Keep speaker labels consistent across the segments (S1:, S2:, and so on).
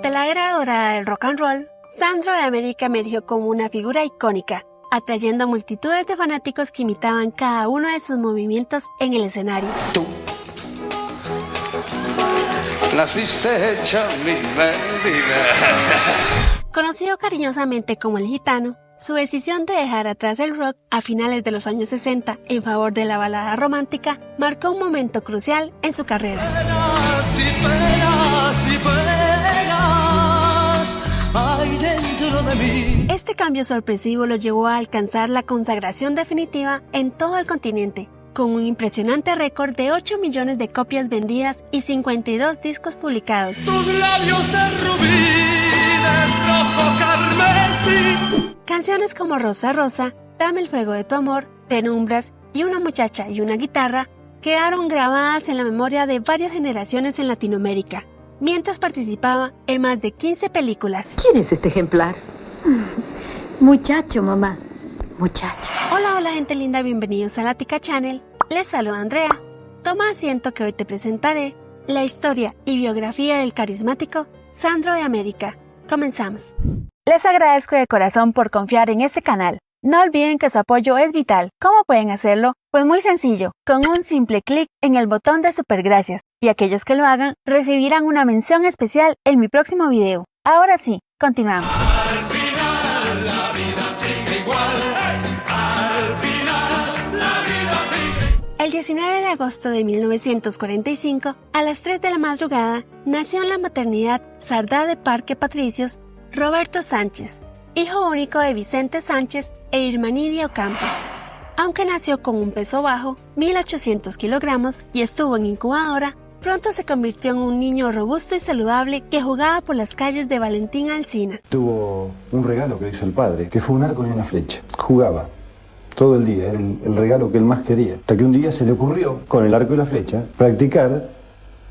S1: Durante la era dorada del rock and roll, Sandro de América emergió como una figura icónica, atrayendo a multitudes de fanáticos que imitaban cada uno de sus movimientos en el escenario.
S2: Tú naciste hecha mi vida.
S1: Conocido cariñosamente como el Gitano, su decisión de dejar atrás el rock a finales de los años 60 en favor de la balada romántica marcó un momento crucial en su carrera.
S3: Penas y penas y penas hay dentro de mí.
S1: Este cambio sorpresivo lo llevó a alcanzar la consagración definitiva en todo el continente, con un impresionante récord de 8 millones de copias vendidas y 52 discos publicados.
S3: Tus labios de rubí, de rojo carmesí.
S1: Canciones como Rosa Rosa, Dame el fuego de tu amor, Penumbras y Una muchacha y una guitarra quedaron grabadas en la memoria de varias generaciones en Latinoamérica, mientras participaba en más de 15 películas.
S4: ¿Quién es este ejemplar? Muchacho, mamá. Muchacho.
S1: Hola gente linda, bienvenidos a Latica Channel. Les saluda Andrea. Toma asiento que hoy te presentaré la historia y biografía del carismático Sandro de América. Comenzamos. Les agradezco de corazón por confiar en este canal. No olviden que su apoyo es vital. ¿Cómo pueden hacerlo? Pues muy sencillo, con un simple clic en el botón de super gracias, y aquellos que lo hagan recibirán una mención especial en mi próximo video. Ahora sí, continuamos.
S3: Al final la vida sigue igual. Al final la vida sigue.
S1: El 19 de agosto de 1945, a las 3 de la madrugada, nació en la maternidad Sardá de Parque Patricios, Roberto Sánchez, hijo único de Vicente Sánchez e Irmanidia Ocampo. Aunque nació con un peso bajo, 1.800 kilogramos, y estuvo en incubadora, pronto se convirtió en un niño robusto y saludable que jugaba por las calles de Valentín Alsina.
S5: Tuvo un regalo que le hizo el padre, que fue un arco y una flecha. Jugaba todo el día, era el regalo que él más quería. Hasta que un día se le ocurrió, con el arco y la flecha, practicar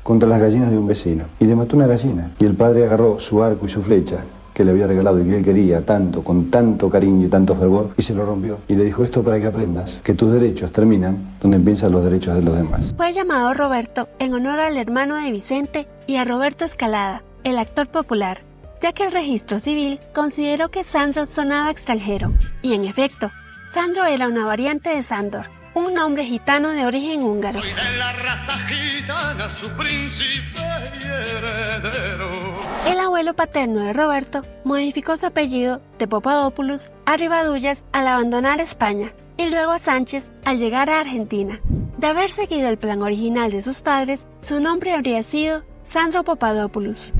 S5: contra las gallinas de un vecino. Y le mató una gallina. Y el padre agarró su arco y su flecha, que le había regalado y que él quería tanto, con tanto cariño y tanto fervor, y se lo rompió. Y le dijo: esto para que aprendas que tus derechos terminan donde empiezan los derechos de los demás.
S1: Fue llamado Roberto en honor al hermano de Vicente y a Roberto Escalada, el actor popular, ya que el registro civil consideró que Sandro sonaba extranjero. Y en efecto, Sandro era una variante de Sándor, un nombre gitano de origen húngaro.
S3: Soy de la raza gitana, su príncipe y heredero.
S1: El abuelo paterno de Roberto modificó su apellido de Papadopoulos a Ribadullas al abandonar España, y luego a Sánchez al llegar a Argentina. De haber seguido el plan original de sus padres, su nombre habría sido Sandro Papadopoulos.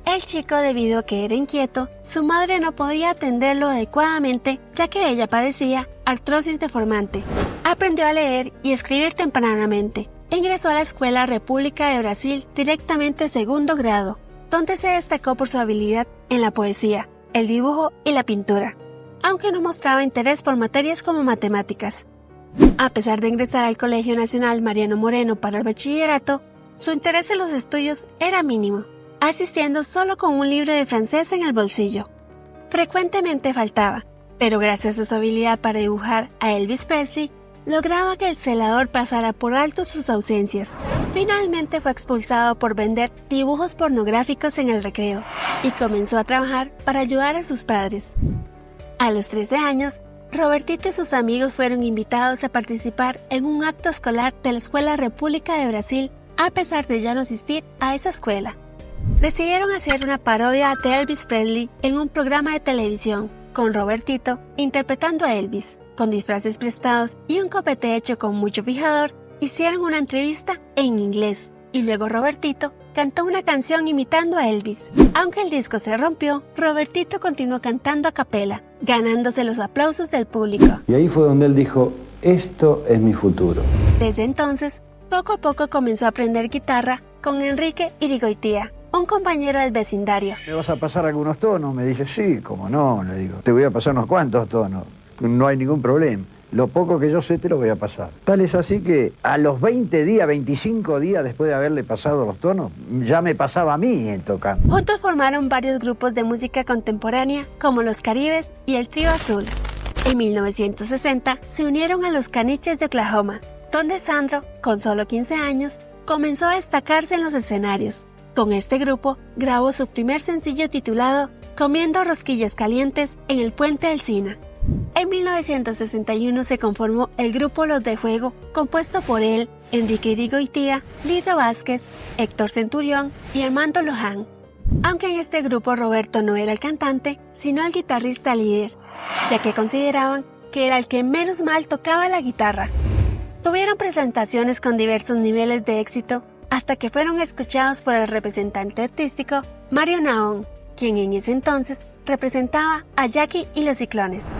S1: El chico, debido a que era inquieto, su madre no podía atenderlo adecuadamente, ya que ella padecía artrosis deformante. Aprendió a leer y escribir tempranamente. Ingresó a la Escuela República de Brasil directamente a segundo grado, donde se destacó por su habilidad en la poesía, el dibujo y la pintura, aunque no mostraba interés por materias como matemáticas. A pesar de ingresar al Colegio Nacional Mariano Moreno para el bachillerato, su interés en los estudios era mínimo, asistiendo solo con un libro de francés en el bolsillo. Frecuentemente faltaba, pero gracias a su habilidad para dibujar a Elvis Presley, lograba que el celador pasara por alto sus ausencias. Finalmente fue expulsado por vender dibujos pornográficos en el recreo y comenzó a trabajar para ayudar a sus padres. A los 13 años, Robertito y sus amigos fueron invitados a participar en un acto escolar de la Escuela República de Brasil, a pesar de ya no asistir a esa escuela. Decidieron hacer una parodia de Elvis Presley en un programa de televisión, con Robertito interpretando a Elvis. Con disfraces prestados y un copete hecho con mucho fijador, hicieron una entrevista en inglés, y luego Robertito cantó una canción imitando a Elvis. Aunque el disco se rompió, Robertito continuó cantando a capela, ganándose los aplausos del público.
S5: Y ahí fue donde él dijo: esto es mi futuro.
S1: Desde entonces, poco a poco comenzó a aprender guitarra con Enrique Irigoitía, un compañero del vecindario.
S6: ¿Me vas a pasar algunos tonos? Me dice: sí, cómo no, le digo. Te voy a pasar unos cuantos tonos. No hay ningún problema. Lo poco que yo sé te lo voy a pasar. Tal es así que a los 20 días, 25 días después de haberle pasado los tonos, ya me pasaba a mí en tocar.
S1: Juntos formaron varios grupos de música contemporánea, como Los Caribes y el Trío Azul. En 1960 se unieron a los Caniches de Oklahoma, donde Sandro, con solo 15 años, comenzó a destacarse en los escenarios, Con este grupo grabó su primer sencillo titulado Comiendo rosquillas calientes en el Puente Alsina. En 1961 se conformó el grupo Los de Fuego, compuesto por él, Enrique Irigoitía, Lido Vázquez, Héctor Centurión y Armando Loján. Aunque en este grupo Roberto no era el cantante, sino el guitarrista líder, ya que consideraban que era el que menos mal tocaba la guitarra. Tuvieron presentaciones con diversos niveles de éxito hasta que fueron escuchados por el representante artístico Mario Naón, quien en ese entonces representaba a Jackie y los Ciclones.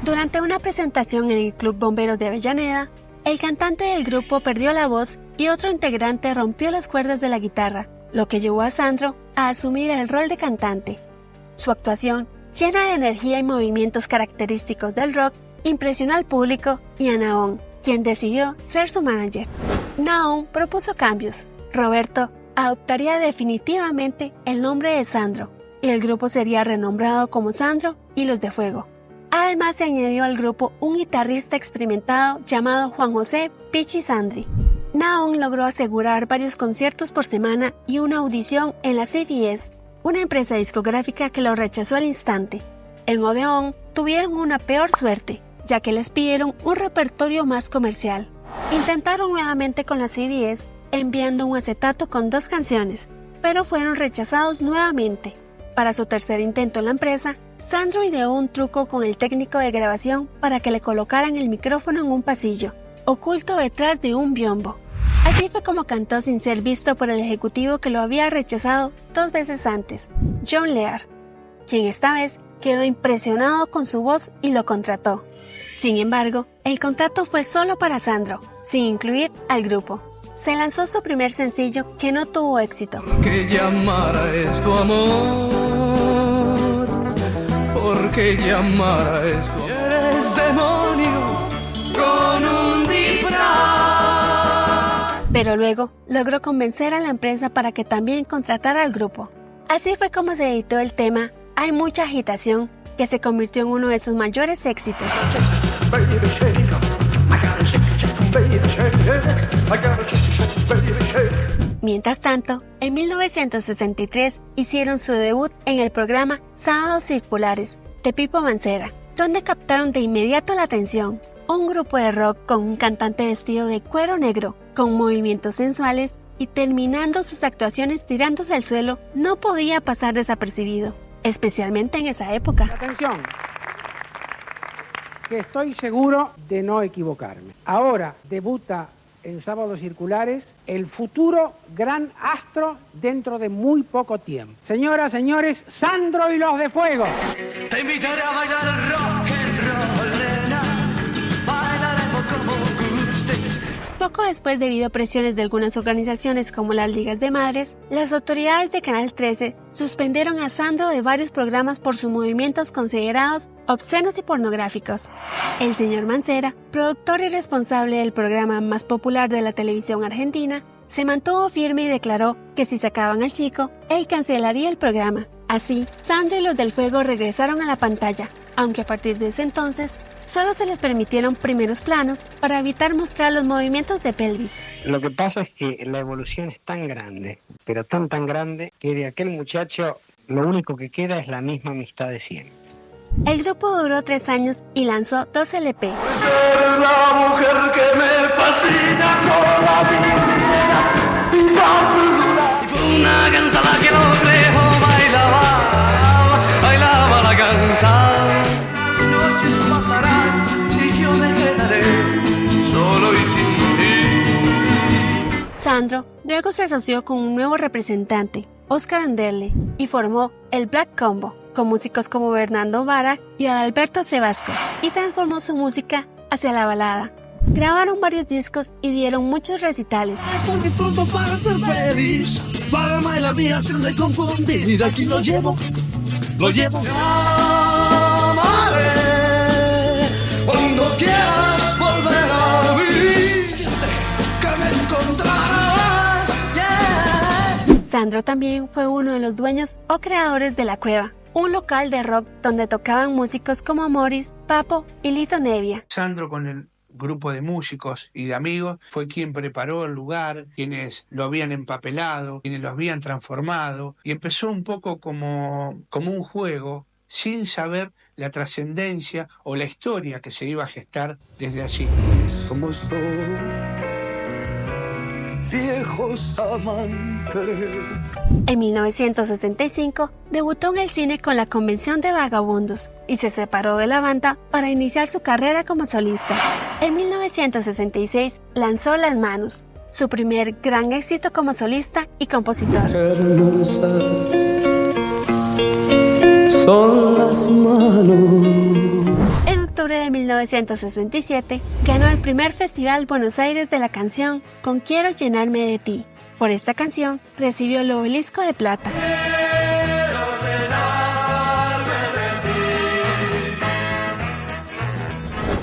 S1: Durante una presentación en el Club Bomberos de Avellaneda, el cantante del grupo perdió la voz y otro integrante rompió las cuerdas de la guitarra, lo que llevó a Sandro a asumir el rol de cantante. Su actuación, llena de energía y movimientos característicos del rock, impresionó al público y a Naón, quien decidió ser su manager. Naón propuso cambios. Roberto adoptaría definitivamente el nombre de Sandro, y el grupo sería renombrado como Sandro y Los de Fuego. Además se añadió al grupo un guitarrista experimentado llamado Juan José Pichi Sandri. Naón logró asegurar varios conciertos por semana y una audición en la CBS, una empresa discográfica que lo rechazó al instante. En Odeón tuvieron una peor suerte, ya que les pidieron un repertorio más comercial. Intentaron nuevamente con la CBS, enviando un acetato con 2 canciones, pero fueron rechazados nuevamente. Para su tercer intento en la empresa, Sandro ideó un truco con el técnico de grabación para que le colocaran el micrófono en un pasillo, oculto detrás de un biombo. Así fue como cantó sin ser visto por el ejecutivo que lo había rechazado 2 veces antes, John Lear, quien esta vez quedó impresionado con su voz y lo contrató. Sin embargo, el contrato fue solo para Sandro, sin incluir al grupo. Se lanzó su primer sencillo que no tuvo éxito.
S3: Porque llamara es tu amor, porque llamara es tu amor. Eres demonio con un disfraz.
S1: Pero luego logró convencer a la empresa para que también contratara al grupo. Así fue como se editó el tema Hay mucha agitación, que se convirtió en uno de sus mayores éxitos. Mientras tanto, en 1963 hicieron su debut en el programa Sábados Circulares de Pipo Mancera, donde captaron de inmediato la atención. Un grupo de rock con un cantante vestido de cuero negro, con movimientos sensuales y terminando sus actuaciones tirándose al suelo, no podía pasar desapercibido, especialmente en esa época.
S7: Atención, que estoy seguro de no equivocarme. Ahora debuta en Sábados Circulares el futuro gran astro dentro de muy poco tiempo. Señoras, señores, Sandro y Los de Fuego.
S3: Te invitaré a bailar rock and roll, nena. Bailaremos como gustes.
S1: Poco después, debido a presiones de algunas organizaciones como las Ligas de Madres, las autoridades de Canal 13 suspendieron a Sandro de varios programas por sus movimientos considerados obscenos y pornográficos. El señor Mancera, productor y responsable del programa más popular de la televisión argentina, se mantuvo firme y declaró que si sacaban al chico, él cancelaría el programa. Así, Sandro y Los del Fuego regresaron a la pantalla, aunque a partir de ese entonces solo se les permitieron primeros planos para evitar mostrar los movimientos de pelvis.
S8: Lo que pasa es que la evolución es tan grande, pero tan grande, que de aquel muchacho lo único que queda es la misma amistad de siempre.
S1: El grupo duró 3 años y lanzó 2 LP.
S3: Eres la mujer que me fascina con la vida y fue una cansa la que lo dejó bailaba la cansa. Las noches pasarán y yo me quedaré solo y sin ti.
S1: Sandro luego se asoció con un nuevo representante, Oscar Anderle, y formó el Black Combo, con músicos como Bernardo Vara y Adalberto Sebasco, y transformó su música hacia la balada. Grabaron varios discos y dieron muchos recitales.
S9: Esto disfruto para ser feliz, para amar la vida sin de confundir. Aquí lo llevo.
S3: Amaré cuando quieras volver a mí, que me encontrarás. Yeah.
S1: Sandro también fue uno de los dueños o creadores de La Cueva, un local de rock donde tocaban músicos como Morris, Papo y Lito Nevia.
S10: Sandro con el grupo de músicos y de amigos fue quien preparó el lugar, quienes lo habían empapelado, quienes lo habían transformado, y empezó un poco como un juego, sin saber la trascendencia o la historia que se iba a gestar desde allí.
S9: Somos dos viejos amantes.
S1: En 1965 debutó en el cine con La Convención de Vagabundos y se separó de la banda para iniciar su carrera como solista. En 1966 lanzó Las Manos, su primer gran éxito como solista y compositor.
S9: Hermosas son las manos.
S1: En octubre de 1967 ganó el primer Festival Buenos Aires de la Canción con Quiero Llenarme de Ti. Por esta canción recibió el Obelisco de Plata.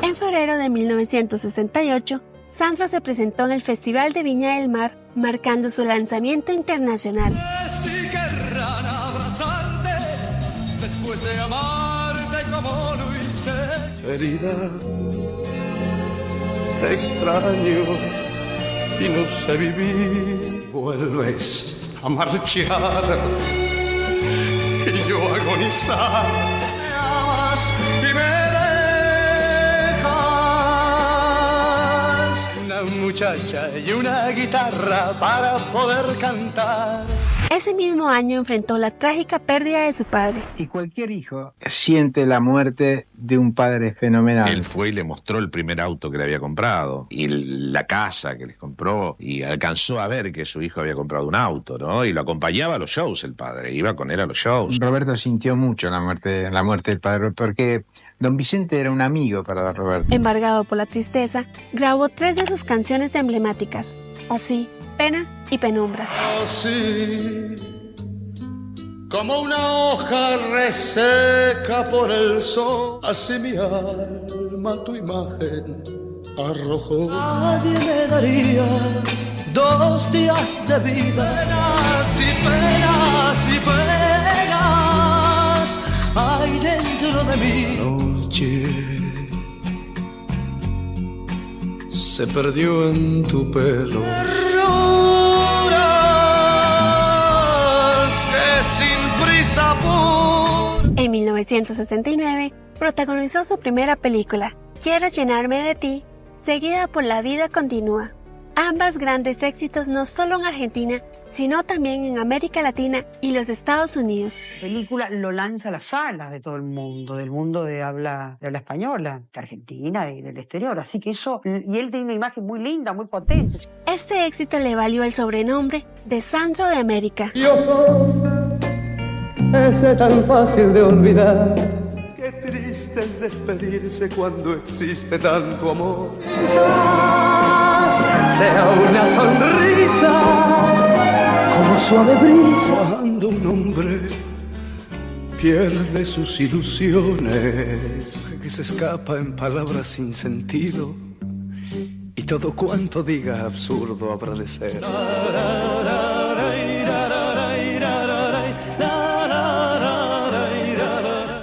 S1: En febrero de 1968, Sandro se presentó en el Festival de Viña del Mar, marcando su lanzamiento internacional.
S9: Si querrán abrazarte después de amarte como lo hice. Herida, te extraño y no sé vivir. Vuelves a marchar y yo agonizar. Me amas y me dejas una muchacha y una guitarra para poder cantar.
S1: Ese mismo año enfrentó la trágica pérdida de su padre.
S11: Y cualquier hijo siente la muerte de un padre fenomenal.
S12: Él fue y le mostró el primer auto que le había comprado y la casa que les compró y alcanzó a ver que su hijo había comprado un auto, ¿no? Y lo acompañaba a los shows el padre, iba con él a los shows.
S11: Roberto sintió mucho la muerte del padre porque don Vicente era un amigo para Roberto.
S1: Embargado por la tristeza, grabó 3 de sus canciones emblemáticas, Así, Penas y Penumbras.
S9: Así como una hoja reseca por el sol, así mi alma tu imagen arrojó. Nadie me daría 2 días de vida. Penas y penas y penas hay dentro de mí. Noche se perdió en tu pelo.
S1: En 1969 protagonizó su primera película, Quiero Llenarme de Ti, seguida por La Vida Continúa. Ambas grandes éxitos no solo en Argentina, sino también en América Latina y los Estados Unidos.
S13: La película lo lanza a las salas de todo el mundo, del mundo de habla española, de Argentina y del exterior. Así que eso, y él tiene una imagen muy linda, muy potente.
S1: Este éxito le valió el sobrenombre de Sandro de América.
S9: Yo soy ese tan fácil de olvidar. Qué triste es despedirse cuando existe tanto amor. Quizás sea una sonrisa como suave brisa. Cuando un hombre pierde sus ilusiones, que se escapa en palabras sin sentido y todo cuanto diga absurdo habrá de ser.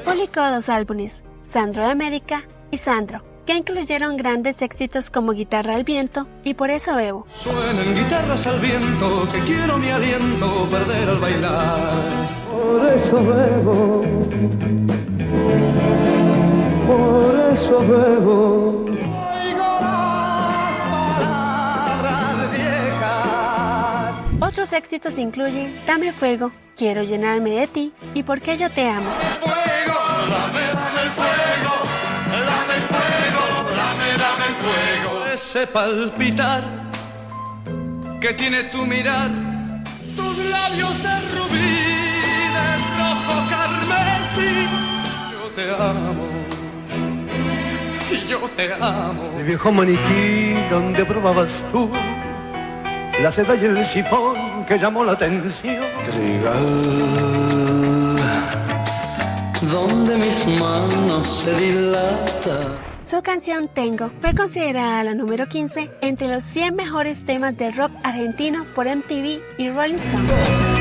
S1: Publicó 2 álbumes, Sandro de América y Sandro, que incluyeron grandes éxitos como Guitarra al Viento y Por Eso Bebo.
S9: Suenan guitarras al viento, que quiero mi aliento perder al bailar. Por eso bebo, por eso bebo. Oigo las palabras viejas.
S1: Otros éxitos incluyen Dame Fuego, Quiero Llenarme de Ti y Por Qué Yo Te Amo.
S9: Dame el fuego, dame el fuego, dame el fuego. Ese palpitar que tiene tu mirar, tus labios de rubí, de rojo carmesí. Yo te amo, y yo te amo. El viejo maniquí donde probabas tú la seda y el chifón que llamó la atención. Donde mis manos se dilatan.
S1: Su canción Tengo fue considerada la número 15 entre los 100 mejores temas de rock argentino por MTV y Rolling Stone.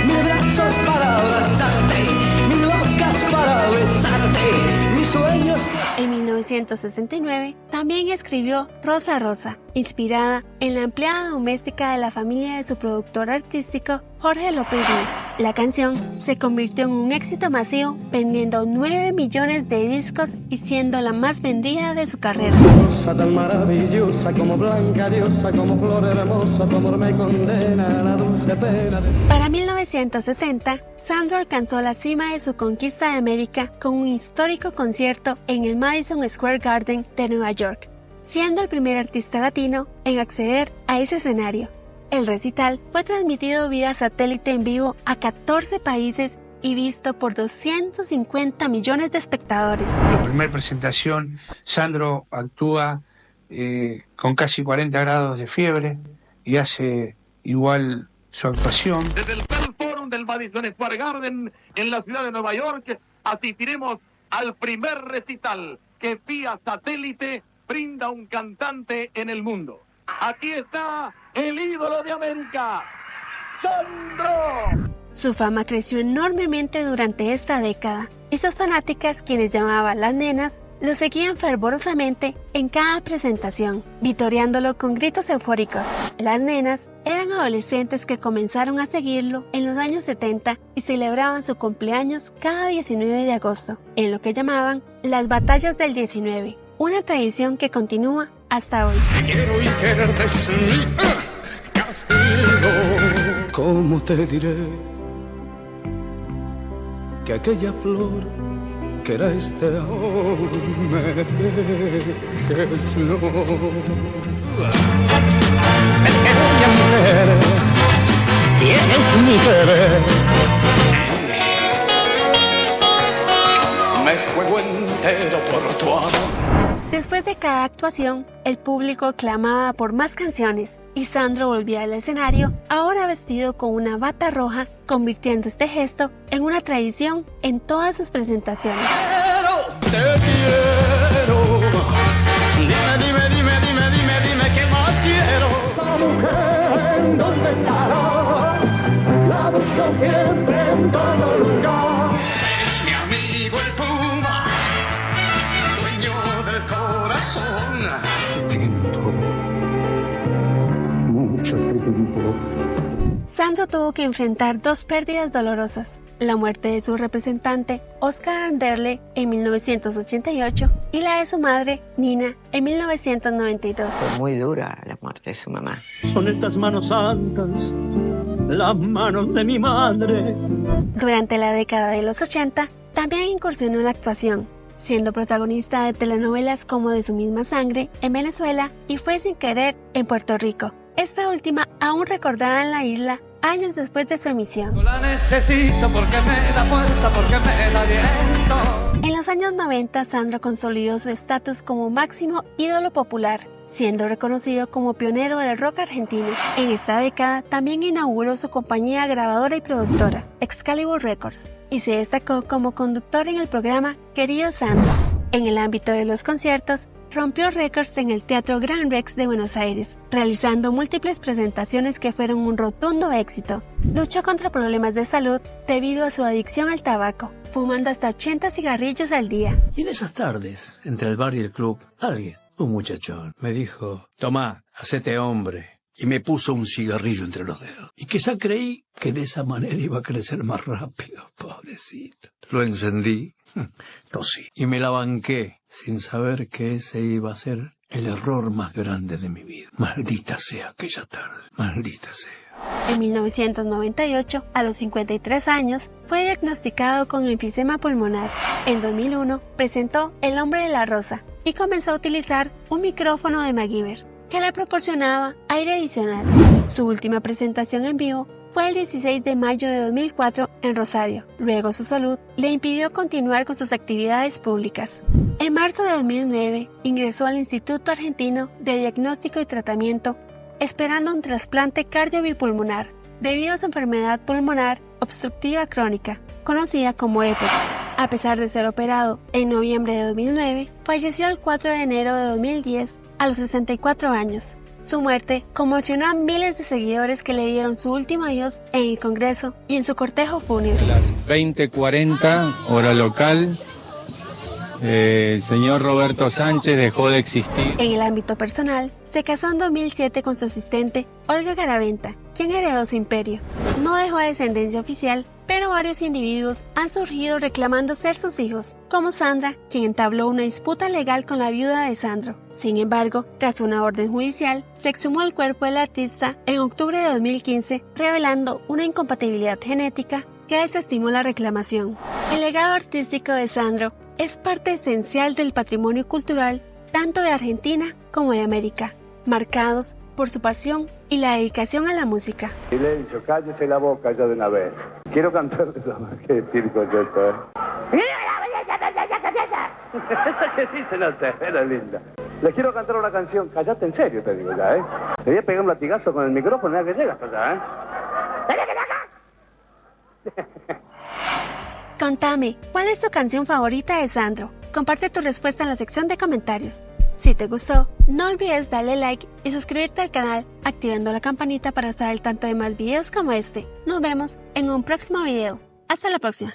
S9: Mis brazos para abrazarte, mis bocas para besarte, mis sueños.
S1: En 1969, también escribió Rosa Rosa, inspirada en la empleada doméstica de la familia de su productor artístico Jorge López Ruiz. La canción se convirtió en un éxito masivo, vendiendo 9 millones de discos y siendo la más vendida de su carrera.
S9: Cosa tan maravillosa como blanca diosa, como flor hermosa, tu amor me condena a la dulce pena de...
S1: Para 1970, Sandro alcanzó la cima de su conquista de América con un histórico concierto en el Madison Square Garden de Nueva York, siendo el primer artista latino en acceder a ese escenario. El recital fue transmitido vía satélite en vivo a 14 países y visto por 250 millones de espectadores.
S10: En la primera presentación, Sandro actúa con casi 40 grados de fiebre y hace igual su actuación.
S3: Desde el Bell Forum del Madison Square Garden en la ciudad de Nueva York, asistiremos al primer recital que vía satélite brinda un cantante en el mundo. Aquí está el ídolo de América, Sandro.
S1: Su fama creció enormemente durante esta década y sus fanáticas, quienes llamaban las nenas, lo seguían fervorosamente en cada presentación, vitoreándolo con gritos eufóricos. Las nenas eran adolescentes que comenzaron a seguirlo en los años 70 y celebraban su cumpleaños cada 19 de agosto, en lo que llamaban las batallas del 19, una tradición que continúa hasta hoy.
S9: Quiero y quererte es mi castigo. ¿Cómo te diré que aquella flor que era este amor me dejes no? Pequeña mujer, tienes mi querer. Me juego entero por tu amor.
S1: Después de cada actuación, el público clamaba por más canciones y Sandro volvía al escenario, ahora vestido con una bata roja, convirtiendo este gesto en una tradición en todas sus presentaciones.
S9: Te quiero. Dime, ¿qué más quiero? La mujer, ¿en dónde estará? La busco siempre en todo lugar. Es mi amigo el Puma, dueño del corazón. Mucho tiempo.
S1: Sandro tuvo que enfrentar dos pérdidas dolorosas, la muerte de su representante, Oscar Anderle, en 1988, y la de su madre, Nina, en 1992.
S4: Fue muy dura la muerte de su mamá.
S9: Son estas manos santas, las manos de mi madre.
S1: Durante la década de los 80, también incursionó en la actuación, siendo protagonista de telenovelas como De su misma sangre en Venezuela y Fue sin querer en Puerto Rico. Esta última aún recordada en la isla años después de su emisión.
S9: La necesito porque me da fuerza, porque me da viento.
S1: En los años 90, Sandro consolidó su estatus como máximo ídolo popular, siendo reconocido como pionero del rock argentino. En esta década también inauguró su compañía grabadora y productora, Excalibur Records, y se destacó como conductor en el programa Querido Sandro. En el ámbito de los conciertos, rompió récords en el Teatro Gran Rex de Buenos Aires, realizando múltiples presentaciones que fueron un rotundo éxito. Luchó contra problemas de salud debido a su adicción al tabaco, fumando hasta 80 cigarrillos al día.
S14: Y en esas tardes, entre el bar y el club, alguien, un muchachón, me dijo: tomá, hacete hombre. Y me puso un cigarrillo entre los dedos. Y quizá creí que de esa manera iba a crecer más rápido, pobrecito. Lo encendí, tosí, y me la banqué, sin saber que ese iba a ser el error más grande de mi vida. Maldita sea aquella tarde, maldita sea.
S1: En 1998, a los 53 años, fue diagnosticado con enfisema pulmonar. En 2001, presentó El hombre de la rosa y comenzó a utilizar un micrófono de MacGyver, que le proporcionaba aire adicional. Su última presentación en vivo fue el 16 de mayo de 2004 en Rosario. Luego su salud le impidió continuar con sus actividades públicas. En marzo de 2009 ingresó al Instituto Argentino de Diagnóstico y Tratamiento esperando un trasplante cardiopulmonar debido a su enfermedad pulmonar obstructiva crónica, conocida como EPOC. A pesar de ser operado en noviembre de 2009, falleció el 4 de enero de 2010 a los 64 años. Su muerte conmocionó a miles de seguidores que le dieron su último adiós en el Congreso y en su cortejo fúnebre.
S15: Las 20:40, hora local, El señor Roberto Sánchez dejó de existir.
S1: En el ámbito personal, se casó en 2007 con su asistente Olga Garaventa, quien heredó su imperio. No dejó descendencia oficial, pero varios individuos han surgido reclamando ser sus hijos, como Sandra, quien entabló una disputa legal con la viuda de Sandro. Sin embargo, tras una orden judicial, se exhumó el cuerpo del artista en octubre de 2015, revelando una incompatibilidad genética que desestimó la reclamación. El legado artístico de Sandro es parte esencial del patrimonio cultural tanto de Argentina como de América, marcados por su pasión y la dedicación a la música.
S16: Silencio, cállese la boca ya de una vez. Quiero cantar de esa qué circo es esto, ¿Qué dice? No sé, era linda. Les quiero cantar una canción, callate en serio te digo ya, Te voy a pegar un latigazo con el micrófono ya que llegas para allá,
S1: Contame, ¿cuál es tu canción favorita de Sandro? Comparte tu respuesta en la sección de comentarios. Si te gustó, no olvides darle like y suscribirte al canal activando la campanita para estar al tanto de más videos como este. Nos vemos en un próximo video. Hasta la próxima.